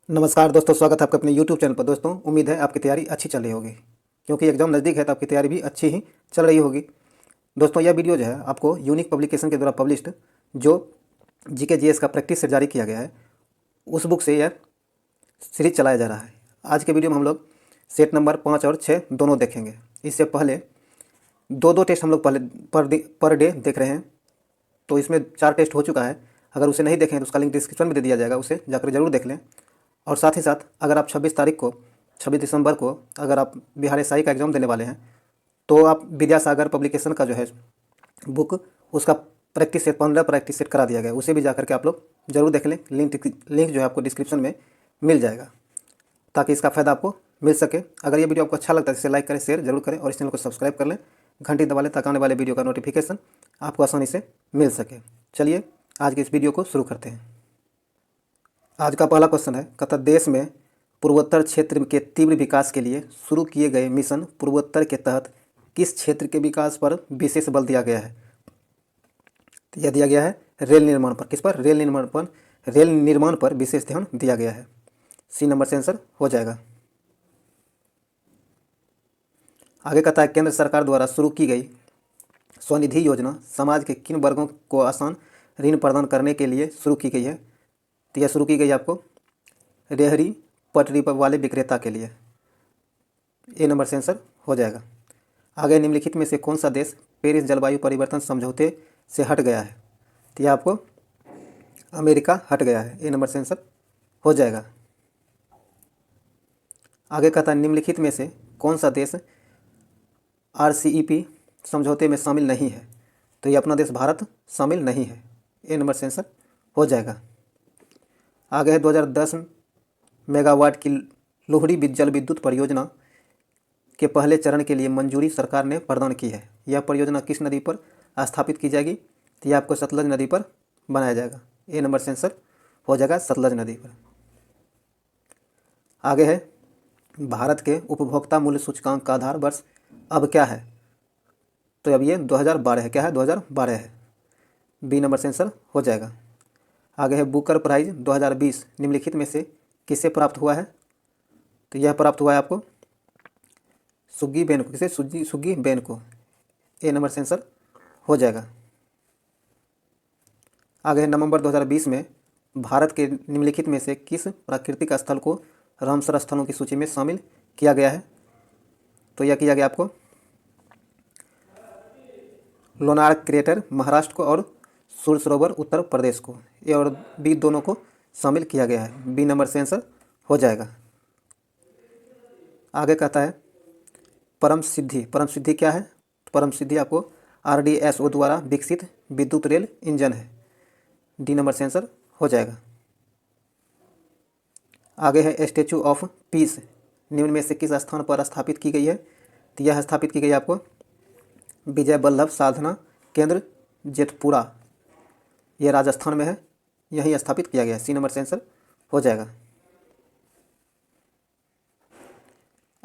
नमस्कार दोस्तों, स्वागत है आपका अपने YouTube चैनल पर। दोस्तों, उम्मीद है आपकी तैयारी अच्छी चल रही होगी, क्योंकि एग्ज़ाम नज़दीक है तो आपकी तैयारी भी अच्छी ही चल रही होगी। दोस्तों, यह वीडियो जो है आपको यूनिक पब्लिकेशन के द्वारा पब्लिश्ड जो जीके जीएस का प्रैक्टिस सेट जारी किया गया है, उस बुक से यह सीरीज चलाया जा रहा है। आज के वीडियो में हम लोग सेट नंबर 5 और 6 दोनों देखेंगे। इससे पहले दो टेस्ट हम लोग पहले पर डे देख रहे हैं, तो इसमें 4 टेस्ट हो चुका है। अगर उसे नहीं देखें तो उसका लिंक डिस्क्रिप्शन में दे दिया जाएगा, उसे जाकर जरूर देख लें। और साथ ही साथ अगर आप 26 दिसंबर को अगर आप बिहार एसआई का एग्ज़ाम देने वाले हैं, तो आप विद्यासागर पब्लिकेशन का जो है बुक, उसका प्रैक्टिस सेट 15 प्रैक्टिस सेट करा दिया गया है, उसे भी जाकर के आप लोग जरूर देख लें। लिंक जो है आपको डिस्क्रिप्शन में मिल जाएगा, ताकि इसका फ़ायदा आपको मिल सके। अगर ये वीडियो आपको अच्छा लगता है तो इसे लाइक करें, शेयर जरूर करें और इस चैनल को सब्सक्राइब कर लें, घंटी दबा लें, ताकि आने वाले वीडियो का नोटिफिकेशन आपको आसानी से मिल सके। चलिए आज के इस वीडियो को शुरू करते हैं। आज का पहला क्वेश्चन है, कहता देश में पूर्वोत्तर क्षेत्र के तीव्र विकास के लिए शुरू किए गए मिशन पूर्वोत्तर के तहत किस क्षेत्र के विकास पर विशेष बल दिया गया है? तो यह दिया गया है रेल निर्माण पर। किस पर? रेल निर्माण पर विशेष ध्यान दिया गया है। सी नंबर से आंसर हो जाएगा। आगे कहता है, केंद्र सरकार द्वारा शुरू की गई स्वनिधि योजना समाज के किन वर्गों को आसान ऋण प्रदान करने के लिए शुरू की गई है? तो यह शुरू की गई आपको रेहड़ी पटरी पर वाले विक्रेता के लिए। ए नंबर से आंसर हो जाएगा। आगे, निम्नलिखित में से कौन सा देश पेरिस जलवायु परिवर्तन समझौते से हट गया है? तो यह आपको अमेरिका हट गया है। ए नंबर से आंसर हो जाएगा। आगे कहता है, निम्नलिखित में से कौन सा देश आरसीईपी समझौते में शामिल नहीं है? तो ये अपना देश भारत शामिल नहीं है। ए नंबर से आंसर हो जाएगा। आगे है, 2010 मेगावाट की लोहड़ी जल विद्युत परियोजना के पहले चरण के लिए मंजूरी सरकार ने प्रदान की है। यह परियोजना किस नदी पर स्थापित की जाएगी? तो यह आपको सतलज नदी पर बनाया जाएगा। ए नंबर से आंसर हो जाएगा सतलज नदी पर। आगे है, भारत के उपभोक्ता मूल्य सूचकांक का आधार वर्ष अब क्या है? तो अब ये 2012 है। क्या है? 2012 है। बी नंबर से आंसर हो जाएगा। आगे है, बुकर प्राइज 2020 निम्नलिखित में से किसे प्राप्त हुआ है? तो यह प्राप्त हुआ है आपको सुग्गी बेन को। किसे? सुग्गी बेन को। ए नंबर से आंसर हो जाएगा। आगे है, नवंबर 2020 में भारत के निम्नलिखित में से किस प्राकृतिक स्थल को रामसर स्थलों की सूची में शामिल किया गया है? तो यह किया गया आपको लोनार क्रेटर महाराष्ट्र को और सूर्य सरोवर उत्तर प्रदेश को। ए और बी दोनों को शामिल किया गया है। बी नंबर से आंसर हो जाएगा। आगे कहता है, परम सिद्धि क्या है? परम सिद्धि आपको आरडीएसओ द्वारा विकसित विद्युत रेल इंजन है। डी नंबर से आंसर हो जाएगा। आगे है, स्टैचू ऑफ पीस निम्न में से किस स्थान पर स्थापित की गई है? तो यह स्थापित की गई आपको विजय वल्लभ साधना केंद्र जेतपुरा, यह राजस्थान में है, यहीं स्थापित किया गया है। सी नंबर से आंसर हो जाएगा।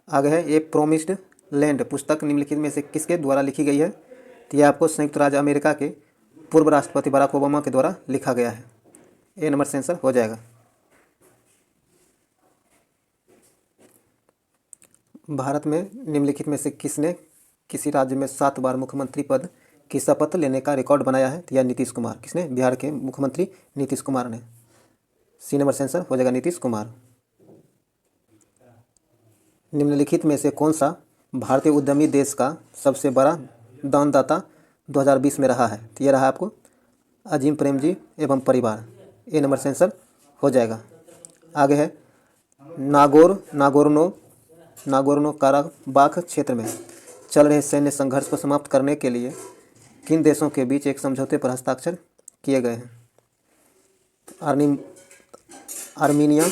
आगे है, ए प्रोमिस्ड लैंड पुस्तक निम्नलिखित में से किसके द्वारा लिखी गई है? तो यह आपको संयुक्त राज्य अमेरिका के पूर्व राष्ट्रपति बराक ओबामा के द्वारा लिखा गया है। ए नंबर से आंसर हो जाएगा। भारत में निम्नलिखित में से किसने किसी राज्य में 7 बार मुख्यमंत्री पद की शपथ लेने का रिकॉर्ड बनाया है? तो यह नीतीश कुमार। किसने? बिहार के मुख्यमंत्री नीतीश कुमार ने। सी नंबर से आंसर हो जाएगा नीतीश कुमार। निम्नलिखित में से कौन सा भारतीय उद्यमी देश का सबसे बड़ा दानदाता 2020 में रहा है? तो यह रहा आपको अजीम प्रेमजी एवं परिवार। ए नंबर से आंसर हो जाएगा। आगे है, नागोर्नो काराबाख क्षेत्र में चल रहे सैन्य संघर्ष को समाप्त करने के लिए किन देशों के बीच एक समझौते पर हस्ताक्षर किए गए हैं? आर्मीनिया,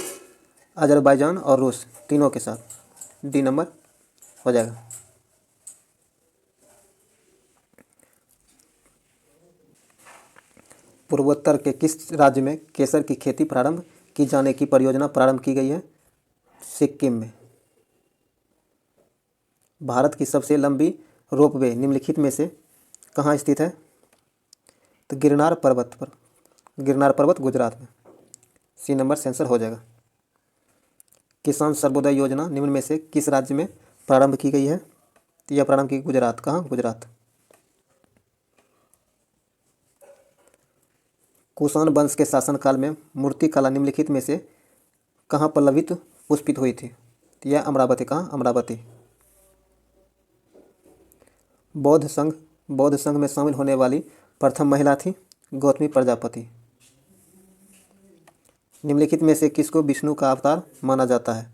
अजरबैजान और रूस, तीनों के साथ। डी नंबर हो जाएगा। पूर्वोत्तर के किस राज्य में केसर की खेती प्रारंभ की जाने की परियोजना प्रारंभ की गई है? सिक्किम में। भारत की सबसे लंबी रोपवे निम्नलिखित में से कहाँ स्थित है? तो गिरनार पर्वत गुजरात में। सी नंबर से आंसर हो जाएगा। किसान सर्वोदय योजना निम्न में से किस राज्य में प्रारंभ की गई है? तो यह प्रारंभ की गुजरात। कहाँ? गुजरात। कुषाण वंश के शासनकाल में मूर्तिकला निम्नलिखित में से कहाँ पल्लवित पुष्पित हुई थी? तो यह अमरावती। कहाँ? अमरावती। बौद्ध संघ में शामिल होने वाली प्रथम महिला थी गौतमी प्रजापति। निम्नलिखित में से किसको विष्णु का अवतार माना जाता है?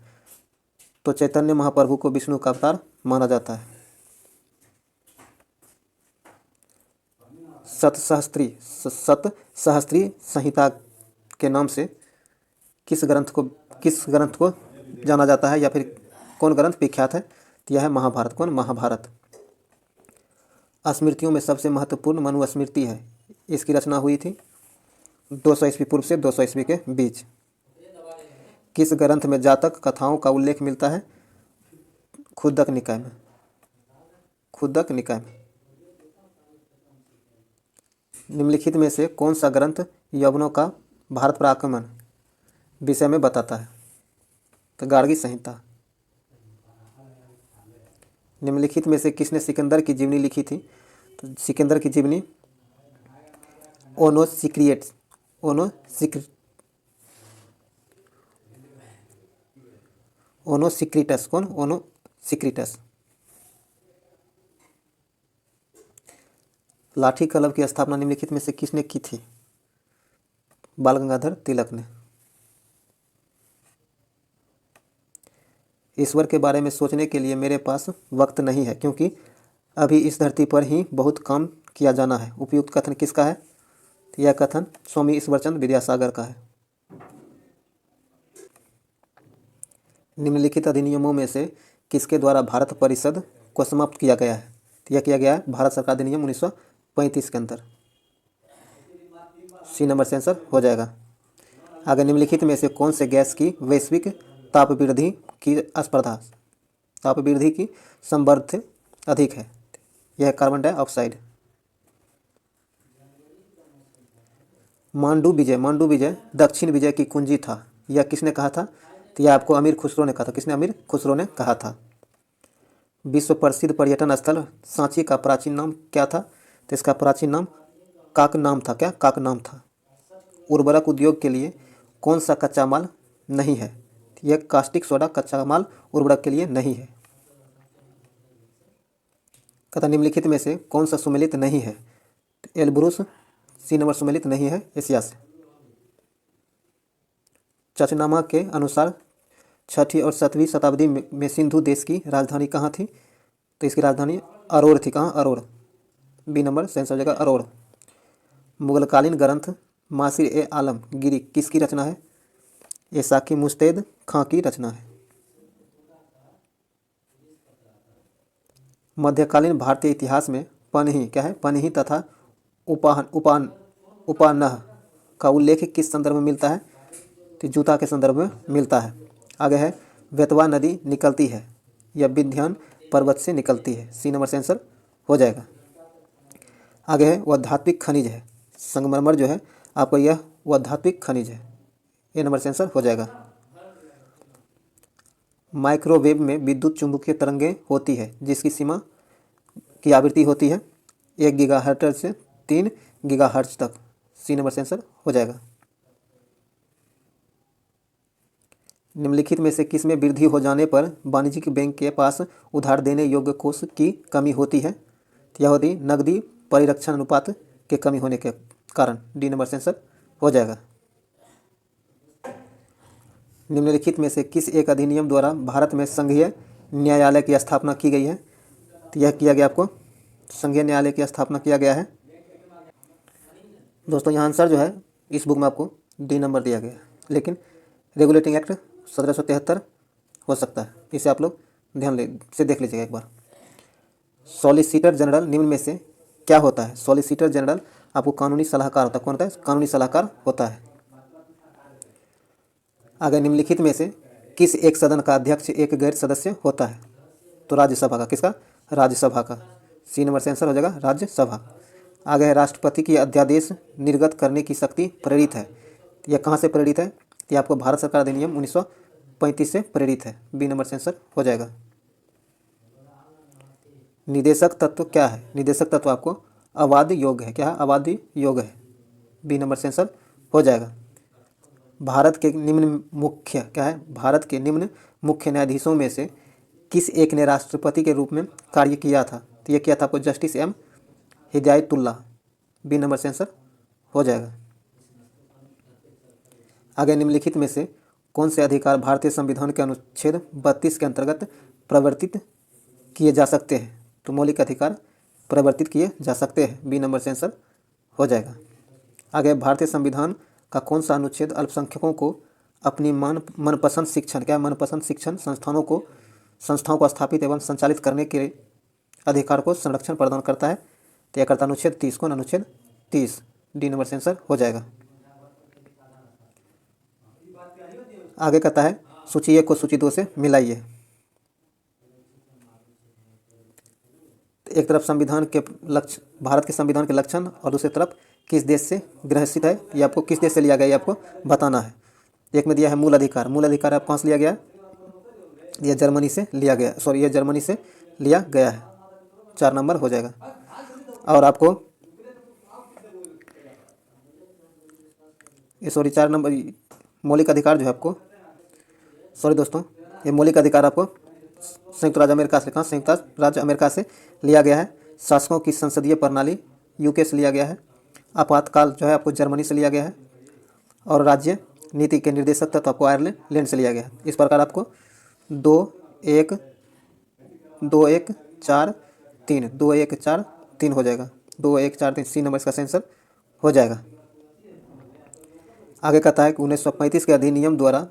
तो चैतन्य महाप्रभु को विष्णु का अवतार माना जाता है। सतसहस्त्री संहिता के नाम से किस ग्रंथ को जाना जाता है, या फिर कौन ग्रंथ विख्यात है? तो यह है महाभारत। कौन? महाभारत। स्मृतियों में सबसे महत्वपूर्ण मनुस्मृति है। इसकी रचना हुई थी 200 ईस्वी पूर्व से 200 ईस्वी के बीच। किस ग्रंथ में जातक कथाओं का उल्लेख मिलता है? खुद्दक निकाय में। खुद्दक निकाय में। निम्नलिखित में से कौन सा ग्रंथ यवनों का भारत पर आक्रमण विषय में बताता है? तो गार्गी संहिता। निम्नलिखित में से किसने सिकंदर की जीवनी लिखी थी? तो सिकंदर की जीवनी ओनोसिक्रिटस। कौन? ओनोसिक्रिटस। लाठी कलम की स्थापना निम्नलिखित में से किसने की थी? बाल गंगाधर तिलक ने। ईश्वर के बारे में सोचने के लिए मेरे पास वक्त नहीं है, क्योंकि अभी इस धरती पर ही बहुत काम किया जाना है। उपयुक्त कथन किसका है? तो यह कथन स्वामी ईश्वरचंद विद्यासागर का है। निम्नलिखित अधिनियमों में से किसके द्वारा भारत परिषद को समाप्त किया गया है? तो यह किया गया है भारत सरकार अधिनियम 1935 के अंदर। सी नंबर से आंसर हो जाएगा। आगे निम्नलिखित में से कौन से गैस की वैश्विक ताप वृद्धि की संवर्ध अधिक है? यह कार्बन डाइऑक्साइड। मांडू विजय दक्षिण विजय की कुंजी था, यह किसने कहा था? तो यह आपको अमीर खुसरो ने कहा था। किसने? अमीर खुसरो ने कहा था। विश्व प्रसिद्ध पर्यटन स्थल सांची का प्राचीन नाम क्या था? तो इसका प्राचीन नाम काकनाम था। क्या? काकनाम था। उर्वरक उद्योग के लिए कौन सा कच्चा माल नहीं है? यह कास्टिक सोडा कच्चा माल उर्वरक के लिए नहीं है। कथा निम्नलिखित में से कौन सा सुमेलित नहीं है? एल्ब्रुस। सी नंबर सुमेलित नहीं है एशिया से। चचनामा के अनुसार 6वीं और 7वीं शताब्दी में सिंधु देश की राजधानी कहाँ थी? तो इसकी राजधानी अरोड़ थी। कहाँ? अरोड़। बी नंबर से आंसर हो जाएगा अरोड़। मुगलकालीन ग्रंथ मासिर ए आलम गिरी किसकी रचना है? ये साकी मुस्तैद खां की रचना है। मध्यकालीन भारतीय इतिहास में पनही क्या है? पनही तथा उपानह का उल्लेख किस संदर्भ में मिलता है? तो जूता के संदर्भ में मिलता है। आगे है बेतवा नदी निकलती है, यह विंध्यान पर्वत से निकलती है। सी नंबर से आंसर हो जाएगा। आगे है वह धात्विक खनिज है। संगमरमर जो है आपको यह वह धात्विक खनिज है। ए नंबर से आंसर हो जाएगा। माइक्रोवेव में विद्युत चुंबकीय तरंगें होती है जिसकी सीमा की आवृत्ति होती है 1 गीगाहर्ट्ज से 3 गीगाहर्ट्ज तक। सी नंबर से आंसर हो जाएगा। निम्नलिखित में से किसमें वृद्धि हो जाने पर वाणिज्यिक बैंक के पास उधार देने योग्य कोष की कमी होती है? तो यह होती नकदी परिरक्षण अनुपात के कमी होने के कारण। डी नंबर से आंसर हो जाएगा। निम्नलिखित में से किस एक अधिनियम द्वारा भारत में संघीय न्यायालय की स्थापना की गई है? तो यह किया गया आपको संघीय न्यायालय की स्थापना किया गया है। दोस्तों यहाँ आंसर जो है इस बुक में आपको डी नंबर दिया गया है, लेकिन रेगुलेटिंग एक्ट 1773 हो सकता है। इसे आप लोग ध्यान से देख लीजिएगा एक बार। सॉलिसिटर जनरल निम्न में से क्या होता है? सॉलिसिटर जनरल आपको कानूनी सलाहकार होता है। कौन होता है? कानूनी सलाहकार होता है। आगे निम्नलिखित में से किस एक सदन का अध्यक्ष एक गैर सदस्य होता है? तो राज्यसभा का। किसका? राज्यसभा का। सी नंबर से आंसर हो जाएगा राज्यसभा। आगे है राष्ट्रपति की अध्यादेश निर्गत करने की शक्ति प्रेरित है। यह कहाँ से प्रेरित है? यह आपको भारत सरकार अधिनियम 1935 से प्रेरित है। बी नंबर से आंसर हो जाएगा। निदेशक तत्व क्या है? निदेशक तत्व आपको अवाद योग्य है। क्या है? अवाद योग्य है। बी नंबर से आंसर हो जाएगा। भारत के निम्न मुख्य क्या है? भारत के निम्न मुख्य न्यायाधीशों में से किस एक ने राष्ट्रपति के रूप में कार्य किया था? तो ये किया था आपको justice M Hidayatullah. B number से आंसर हो जाएगा। आगे निम्नलिखित में से कौन से अधिकार भारतीय संविधान के अनुच्छेद 32 के अंतर्गत प्रवर्तित किए जा सकते हैं? तो मौलिक अधिकार प्रवर्तित किए जा सकते हैं। बी नंबर से आंसर हो जाएगा। आगे भारतीय संविधान का कौन सा अनुच्छेद अल्पसंख्यकों को अपनी मनपसंद शिक्षण क्या मनपसंद शिक्षण संस्थाओं को स्थापित एवं संचालित करने के अधिकार को संरक्षण प्रदान करता है? तो यह करता अनुच्छेद 30। कौन? अनुच्छेद 30। डी नंबर से आंसर हो जाएगा। आगे कहता है सूची 1 को सूची 2 से मिलाइए। एक तरफ संविधान के लक्ष्य, भारत के संविधान के लक्षण, और दूसरी तरफ किस देश से ग्रसित है, ये आपको किस देश से लिया गया ये आपको बताना है। एक में दिया है मूल अधिकार। मूल अधिकार आप कहाँ से लिया गया? यह जर्मनी से लिया गया, सॉरी यह जर्मनी से लिया गया है। 4 नंबर हो जाएगा। और आपको ये 4 नंबर मौलिक अधिकार जो है आपको, सॉरी दोस्तों, ये मौलिक अधिकार आपको संयुक्त राज्य अमेरिका से, कहाँ? संयुक्त राज्य अमेरिका से लिया गया है। शासकों की संसदीय प्रणाली यूके से लिया गया है। आपातकाल जो है आपको जर्मनी से लिया गया है। और राज्य नीति के निर्देशक तत्व आपको आयरलैंड से लिया गया है। इस प्रकार आपको 2 1 4 3 2 1 4 3 हो जाएगा। 2 1 4 3 सी नंबर इसका आंसर हो जाएगा। आगे कहता है कि 1935 के अधिनियम द्वारा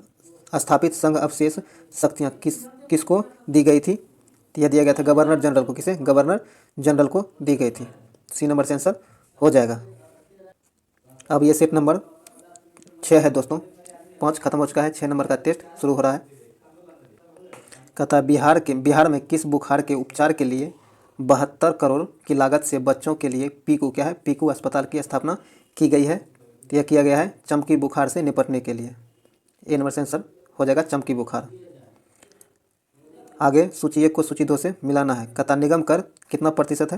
स्थापित संघ अवशेष शक्तियाँ किसको दी गई थी? तो यह दिया गया था गवर्नर जनरल को। किसे? गवर्नर जनरल को दी गई थी। सी नंबर से आंसर हो जाएगा। अब ये सेट नंबर 6 है दोस्तों। 5 खत्म हो चुका है, 6 नंबर का टेस्ट शुरू हो रहा है। कहता है बिहार में किस बुखार के उपचार के लिए 72 करोड़ की लागत से बच्चों के लिए पीकू क्या है? पीकू अस्पताल की स्थापना की गई है। तो यह किया गया है चमकी बुखार से निपटने के लिए। ए नंबर से आंसर हो जाएगा चमकी बुखार। आगे सूची 1 को सूची 2 से मिलाना है। कहता निगम कर कितना प्रतिशत है?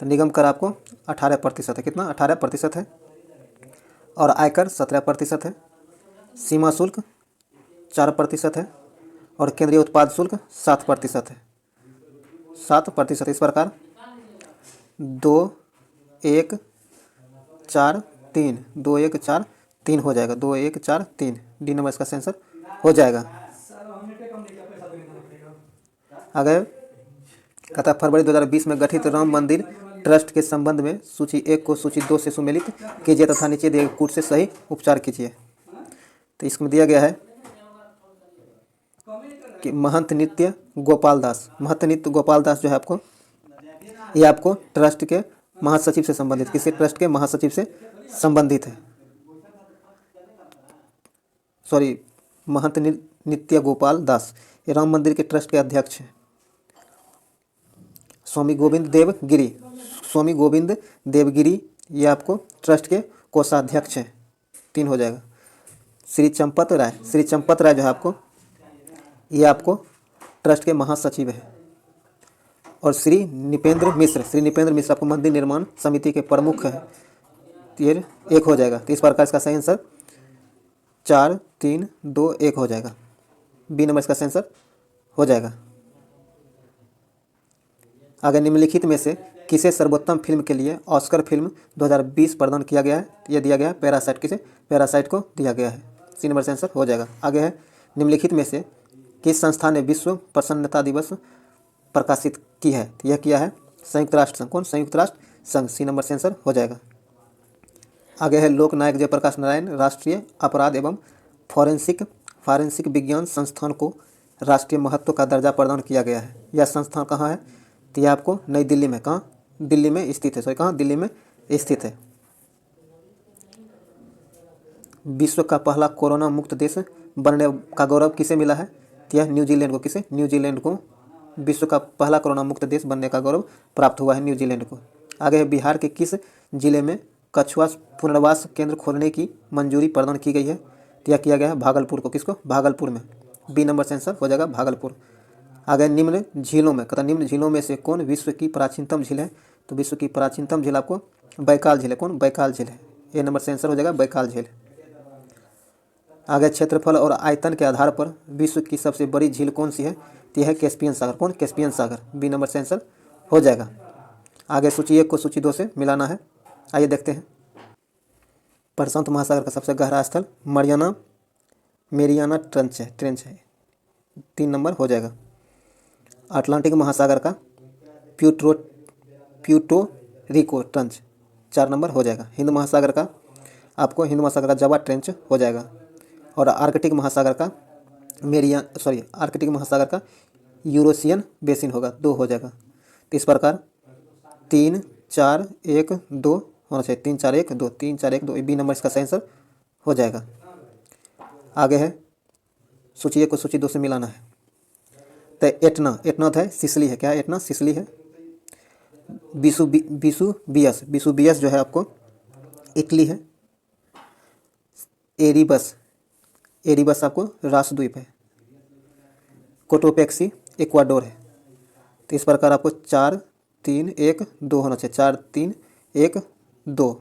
तो निगम कर आपको 18% है। कितना? 18% है। और आयकर 17% है। सीमा शुल्क 4% है। और केंद्रीय उत्पाद शुल्क 7% है। 7%। इस प्रकार 2 1 4 3 2 1 4 3 हो जाएगा। 2 1 4 3 डी नंबर इसका आंसर हो जाएगा। आगे कहता फरवरी 2020 में गठित राम मंदिर ट्रस्ट के संबंध में सूची 1 को सूची 2 से सुमेलित कीजिए तथा नीचे दिए कूट से सही उपचार कीजिए। तो इसमें दिया गया है कि महंत नित्य गोपाल दास। महंत नित्य गोपाल दास जो है आपको, ये आपको ट्रस्ट के महासचिव से संबंधित, किसी ट्रस्ट के महासचिव से संबंधित है। सॉरी, महंत नित्य गोपाल दास ये राम मंदिर के ट्रस्ट के अध्यक्ष हैं। स्वामी गोविंद देवगिरी ये आपको ट्रस्ट के कोषाध्यक्ष हैं। 3 हो जाएगा। श्री चंपत राय जो है आपको, ये आपको ट्रस्ट के महासचिव है। और श्री निपेंद्र मिश्र आपको मंदिर निर्माण समिति के प्रमुख है। ये 1 हो जाएगा। तो इस प्रकार इसका सही आंसर 4 3 2 1 हो जाएगा। बी नंबर इसका आंसर हो जाएगा। आगे निम्नलिखित में से किसे सर्वोत्तम फिल्म के लिए ऑस्कर फिल्म 2020 प्रदान किया गया है? यह दिया गया है पैरासाइट। किसे? पैरासाइट को दिया गया है। सी नंबर से आंसर हो जाएगा। आगे है निम्नलिखित में से किस संस्था ने विश्व प्रसन्नता दिवस प्रकाशित की है? यह किया है संयुक्त राष्ट्र संघ। कौन? संयुक्त राष्ट्र संघ। सी नंबर से आंसर हो जाएगा। आगे है लोकनायक जयप्रकाश नारायण राष्ट्रीय अपराध एवं फॉरेंसिक विज्ञान संस्थान को राष्ट्रीय महत्व का दर्जा प्रदान किया गया है। यह संस्थान कहाँ है? तो यह आपको नई दिल्ली में, कहाँ? दिल्ली में स्थित है। सॉरी, कहाँ? दिल्ली में स्थित है। विश्व का पहला कोरोना मुक्त देश बनने का गौरव किसे मिला है? तो यह न्यूजीलैंड को। किसे? न्यूजीलैंड को विश्व का पहला कोरोना मुक्त देश बनने का गौरव प्राप्त हुआ है न्यूजीलैंड को। आगे है बिहार के किस जिले में कछुआ पुनर्वास केंद्र खोलने की मंजूरी प्रदान की गई है? तो यह किया गया है भागलपुर को। किसको? भागलपुर में। बी नंबर से आंसर हो जाएगा भागलपुर। आगे निम्न झीलों में, कहता निम्न झीलों में से कौन विश्व की प्राचीनतम झील है? तो विश्व की प्राचीनतम झील आपको बैकाल झील है। कौन? बैकाल झील है। ए नंबर से आंसर हो जाएगा बैकाल झील। आगे क्षेत्रफल और आयतन के आधार पर विश्व की सबसे बड़ी झील कौन सी है? तो यह है कैस्पियन सागर। कौन? कैस्पियन सागर। बी नंबर से आंसर हो जाएगा। आगे सूची 1 को सूची 2 से मिलाना है। आइए देखते हैं। प्रशांत महासागर का सबसे गहरा स्थल मेरियाना ट्रेंच है। 3 नंबर हो जाएगा। अटलांटिक महासागर का प्यूर्टो रिको ट्रेंच 4 नंबर हो जाएगा। हिंद महासागर का आपको हिंद महासागर का जावा ट्रेंच हो जाएगा। और आर्कटिक महासागर का आर्कटिक महासागर का यूरेशियन बेसिन होगा, 2 हो जाएगा। तो इस प्रकार 3 4 1 2 होना चाहिए। 3 4 1 2 3 4 1 2 बी नंबर इसका सही आंसर हो जाएगा। आगे है सूची 1 को सूची 2 से मिलाना है। तो एटना है सिसली है। क्या है? एटना सिसली है। बिसुबियस जो है आपको इटली है। एरिबस आपको रासद्वीप है। कोटोपेक्सी इक्वाडोर है। तो इस प्रकार आपको 4 3 1 2 होना चाहिए। 4 3 1 2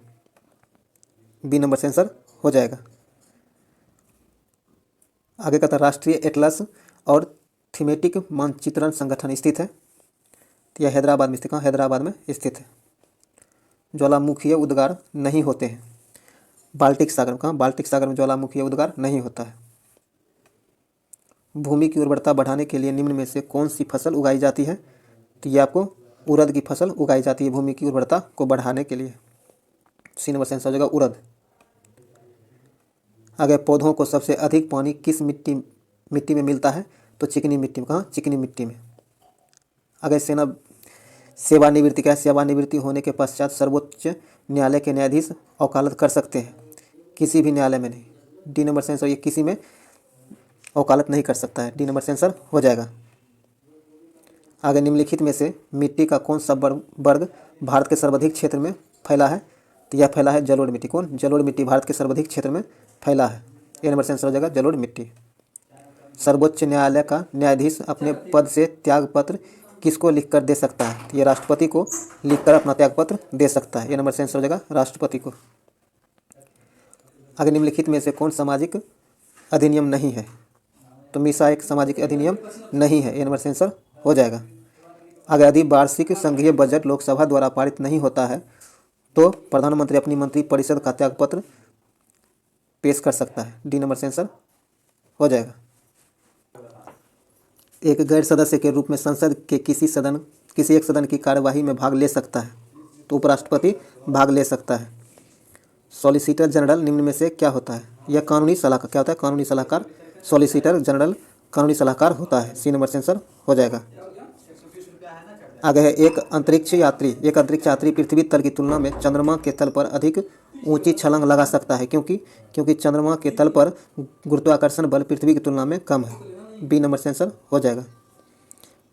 बी नंबर से आंसर हो जाएगा। आगे का था राष्ट्रीय एटलस और थीमेटिक मानचित्रण संगठन स्थित है। तो यह हैदराबाद में स्थित। कहाँ? हैदराबाद में स्थित है। ज्वालामुखीय उद्गार नहीं होते हैं। बाल्टिक सागर में। कहाँ? बाल्टिक सागर में ज्वालामुखीय उद्गार नहीं होता है। भूमि की उर्वरता बढ़ाने के लिए निम्न में से कौन सी फसल उगाई जाती है? तो ये आपको उड़द की फसल उगाई जाती है भूमि की उर्वरता को बढ़ाने के लिए। सी नंबर से आंसर हो जाएगा उड़द। आगे पौधों को सबसे अधिक पानी किस मिट्टी में मिलता है? तो चिकनी मिट्टी में। कहाँ? चिकनी मिट्टी में। आगे सेवानिवृत्ति। क्या है? सेवानिवृत्ति होने के पश्चात सर्वोच्च न्यायालय के न्यायाधीश वकालत कर सकते हैं, किसी भी न्यायालय में नहीं। डी नंबर से आंसर, ये किसी में वकालत नहीं कर सकता है। डी नंबर से आंसर हो जाएगा। आगे निम्नलिखित में से मिट्टी का कौन सा वर्ग भारत के सर्वाधिक क्षेत्र में फैला है? तो यह फैला है जलोढ़ मिट्टी। कौन? जलोढ़ मिट्टी भारत के सर्वाधिक क्षेत्र में फैला है। ए नंबर से आंसर हो जाएगा जलोढ़ मिट्टी। सर्वोच्च न्यायालय का न्यायाधीश अपने पद से त्यागपत्र किसको लिखकर दे सकता है? ये राष्ट्रपति को लिखकर अपना त्यागपत्र दे सकता है। ये नंबर से आंसर हो जाएगा राष्ट्रपति को। आगे निम्नलिखित में से कौन सामाजिक अधिनियम नहीं है? तो मीसा एक सामाजिक अधिनियम नहीं है। ये नंबर से आंसर हो जाएगा। आगे यदि वार्षिक संघीय बजट लोकसभा द्वारा पारित नहीं होता है तो प्रधानमंत्री अपनी मंत्रिपरिषद का त्यागपत्र पेश कर सकता है। डी नंबर से आंसर हो जाएगा। एक गैर सदस्य के रूप में संसद के किसी एक सदन की कार्यवाही में भाग ले सकता है, तो उपराष्ट्रपति भाग ले सकता है। सॉलिसिटर जनरल निम्न में से क्या होता है? यह कानूनी सलाहकार। क्या होता है? कानूनी सलाहकार। सॉलिसिटर जनरल कानूनी सलाहकार होता है। सी नंबर से आंसर हो जाएगा। आगे है एक अंतरिक्ष यात्री पृथ्वी तल की तुलना में चंद्रमा के तल पर अधिक ऊंची छलांग लगा सकता है, क्योंकि चंद्रमा के तल पर गुरुत्वाकर्षण बल पृथ्वी की तुलना में कम है। बी नंबर से आंसर हो जाएगा।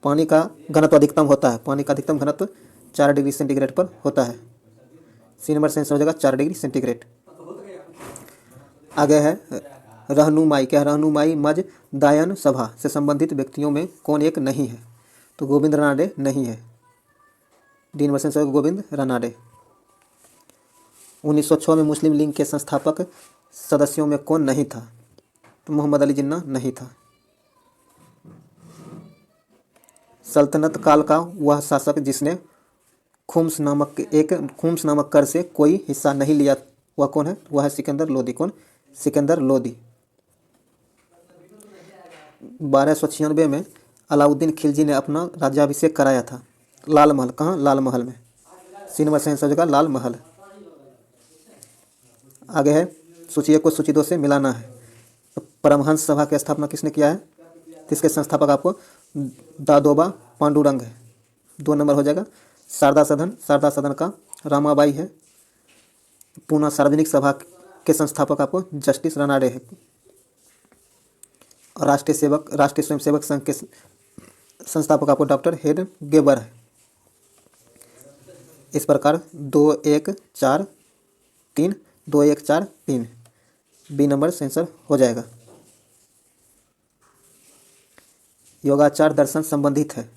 पानी का घनत्व अधिकतम होता है। पानी का अधिकतम घनत्व 4 डिग्री सेंटीग्रेड पर होता है। सी नंबर से आंसर हो जाएगा 4 डिग्री सेंटीग्रेड। आगे है रहनुमाई। क्या? रहनुमाई मज दायन सभा से संबंधित व्यक्तियों में कौन एक नहीं है? तो गोविंद रानाडे नहीं है। डी नंबर से आंसर गोविंद रानाडे। 1906 में मुस्लिम लीग के संस्थापक सदस्यों में कौन नहीं था? तो मोहम्मद अली जिन्ना नहीं था। सल्तनत काल का वह शासक जिसने खुम्स नामक कर से कोई हिस्सा नहीं लिया, वह कौन है? वह है सिकंदर लोदी। कौन? सिकंदर लोदी। 1296 में अलाउद्दीन खिलजी ने अपना राज्याभिषेक कराया था लाल महल। कहाँ? लाल महल में। सी नंबर से आंसर हो जाएगा लाल महल। आगे है सूची 1 को सूची 2 से मिलाना है। तो परमहंस सभा की स्थापना किसने किया है? इसके संस्थापक आपको दादोबा पांडुरंग है। 2 नंबर हो जाएगा। शारदा सदन का रामाबाई है। पूना सार्वजनिक सभा के संस्थापक आपको जस्टिस रानाडे है। और राष्ट्रीय स्वयंसेवक संघ के संस्थापक आपको डॉक्टर हेड गेबर है। इस प्रकार 2 1 4 3 2 1 4 3 बी नंबर से आंसर हो जाएगा। योगाचार दर्शन संबंधित है,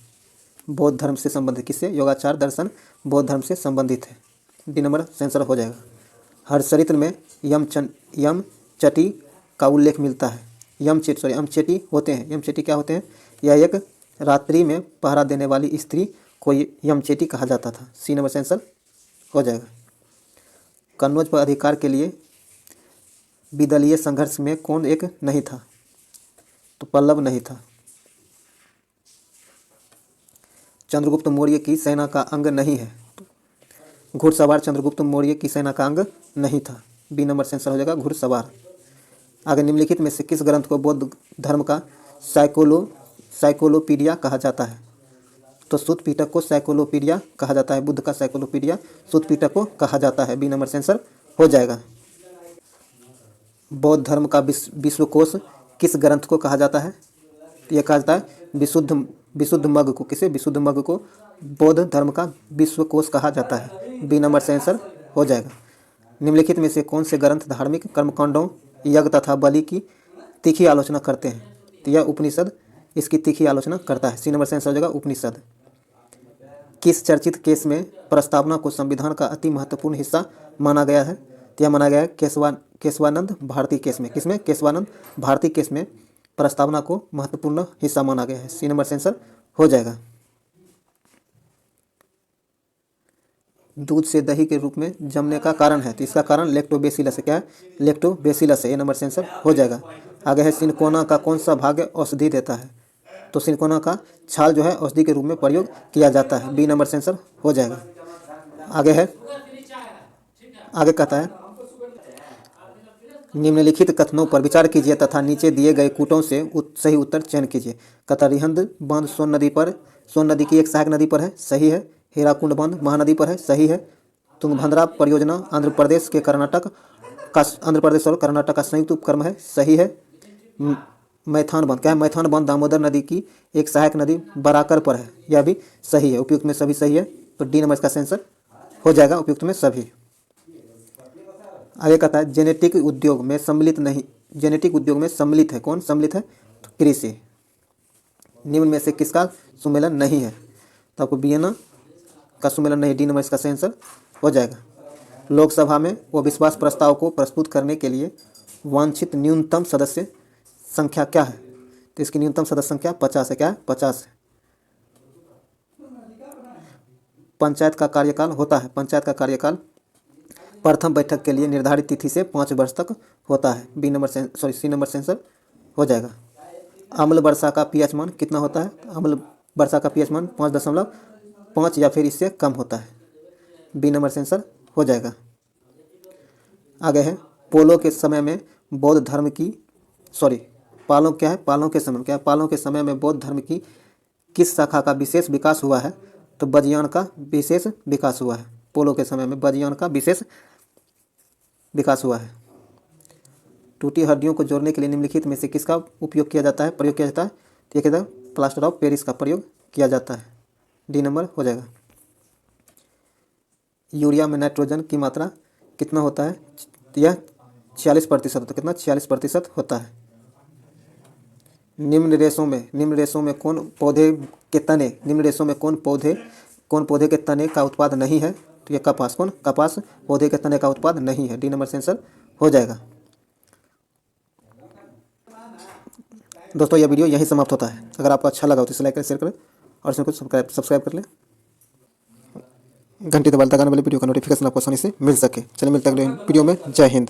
बौद्ध धर्म से संबंधित। किससे? योगाचार दर्शन बौद्ध धर्म से संबंधित है। डी नंबर आंसर हो जाएगा। हर्षचरित्र में यमचटी का उल्लेख मिलता है। यमचेटी होते हैं। यमचेटी क्या होते हैं? यह एक रात्रि में पहरा देने वाली स्त्री को यमचेटी कहा जाता था। सी नंबर आंसर हो जाएगा। कन्नौज पर अधिकार के लिए विदलीय संघर्ष में कौन एक नहीं था? तो पल्लव नहीं था। चंद्रगुप्त मौर्य की सेना का अंग नहीं है। घुड़सवार चंद्रगुप्त मौर्य की सेना का अंग नहीं था। बी नंबर से आंसर हो जाएगा घुड़सवार। आगे निम्नलिखित में से किस ग्रंथ को बौद्ध धर्म का साइक्लोपीडिया कहा जाता है? तो सूत पिटक को साइक्लोपीडिया कहा जाता है। बुद्ध का साइक्लोपीडिया सूत पिटक को कहा जाता है। बी नंबर से आंसर हो जाएगा। बौद्ध धर्म का विश्वकोश किस ग्रंथ को कहा जाता है? यह कहा जाता है विशुद्ध मग को। किसे? विशुद्ध मग को बौद्ध धर्म का विश्वकोश कहा जाता है। बी नंबर से आंसर हो जाएगा। निम्नलिखित में से कौन से ग्रंथ धार्मिक कर्मकांडों, यज्ञ तथा बलि की तीखी आलोचना करते हैं? तो यह उपनिषद इसकी तीखी आलोचना करता है। सी नंबर से आंसर हो जाएगा उपनिषद। किस चर्चित केस में प्रस्तावना को संविधान का अति महत्वपूर्ण हिस्सा माना गया है? तो यह माना गया है केशवानंद भारती केस में। किसमें? केशवानंद भारती केस में प्रस्तावना को महत्वपूर्ण हिस्सा माना गया है। सी नंबर से आंसर हो जाएगा। दूध से दही के रूप में जमने का कारण है, तो इसका कारण लैक्टोबैसिलस है। क्या है? लैक्टोबैसिलस है। ये नंबर से आंसर हो जाएगा। आगे है सिनकोना का कौन सा भाग औषधि देता है? तो सिनकोना का छाल जो है औषधि के रूप में प्रयोग किया जाता है। बी नंबर से आंसर हो जाएगा। आगे कहता है निम्नलिखित कथनों पर विचार कीजिए तथा नीचे दिए गए कूटों से सही उत्तर चयन कीजिए। कतरिहंद बांध सोन नदी की एक सहायक नदी पर है। सही है। हीराकुंड बांध महानदी पर है। सही है। तुंगभद्रा परियोजना आंध्र प्रदेश और कर्नाटक का संयुक्त उपक्रम है। सही है। मैथान बांध क्या है? मैथान बांध दामोदर नदी की एक सहायक नदी बराकर पर है। यह भी सही है। उपयुक्त में सभी सही है। तो डी नंबर इसका आंसर हो जाएगा। उपयुक्त में सभी। आगे कहता है जेनेटिक उद्योग में सम्मिलित है। कौन सम्मिलित है? तो कृषि। निम्न में से किसका सुमेलन नहीं है? तो आपको वियना का सुमेलन नहीं। डी नंबर इसका आंसर हो जाएगा। लोकसभा में अविश्वास प्रस्ताव को प्रस्तुत करने के लिए वांछित न्यूनतम सदस्य संख्या क्या है? तो इसकी न्यूनतम सदस्य संख्या 50 है। क्या है? 50 है। पंचायत का कार्यकाल होता है। पंचायत का कार्यकाल प्रथम बैठक के लिए निर्धारित तिथि से 5 वर्ष तक होता है। सी नंबर से आंसर हो जाएगा। अम्ल वर्षा का पीएच मान कितना होता है? अम्ल वर्षा का पीएच मान 5.5 या फिर इससे कम होता है। बी नंबर से आंसर हो जाएगा। आगे है पालों के समय में बौद्ध धर्म की किस शाखा का विशेष विकास हुआ है? तो बजियान का विशेष विकास हुआ है। पोलो के समय में बजियान का विशेष विकास हुआ है। टूटी हड्डियों को जोड़ने के लिए निम्नलिखित में से किसका प्रयोग किया जाता है? तो ये कहता है प्लास्टर ऑफ पेरिस का प्रयोग किया जाता है। डी नंबर हो जाएगा। यूरिया में नाइट्रोजन की मात्रा कितना होता है? यह 46% होता है। कितना? 46% होता है। निम्न रेशों में कौन पौधे के तने का उत्पाद नहीं है? तो ये कपास पौधे के तने का उत्पाद नहीं है। डी नंबर से आंसर हो जाएगा। दोस्तों यह वीडियो यहीं समाप्त होता है। अगर आपको अच्छा लगा तो इसे लाइक करें, शेयर करें और इसमें कुछ सब्सक्राइब कर लें। घंटी दबाकर आने वाले वीडियो का नोटिफिकेशन आपको आसानी से मिल सके। चलिए मिलते हैं अगले वीडियो में। जय हिंद।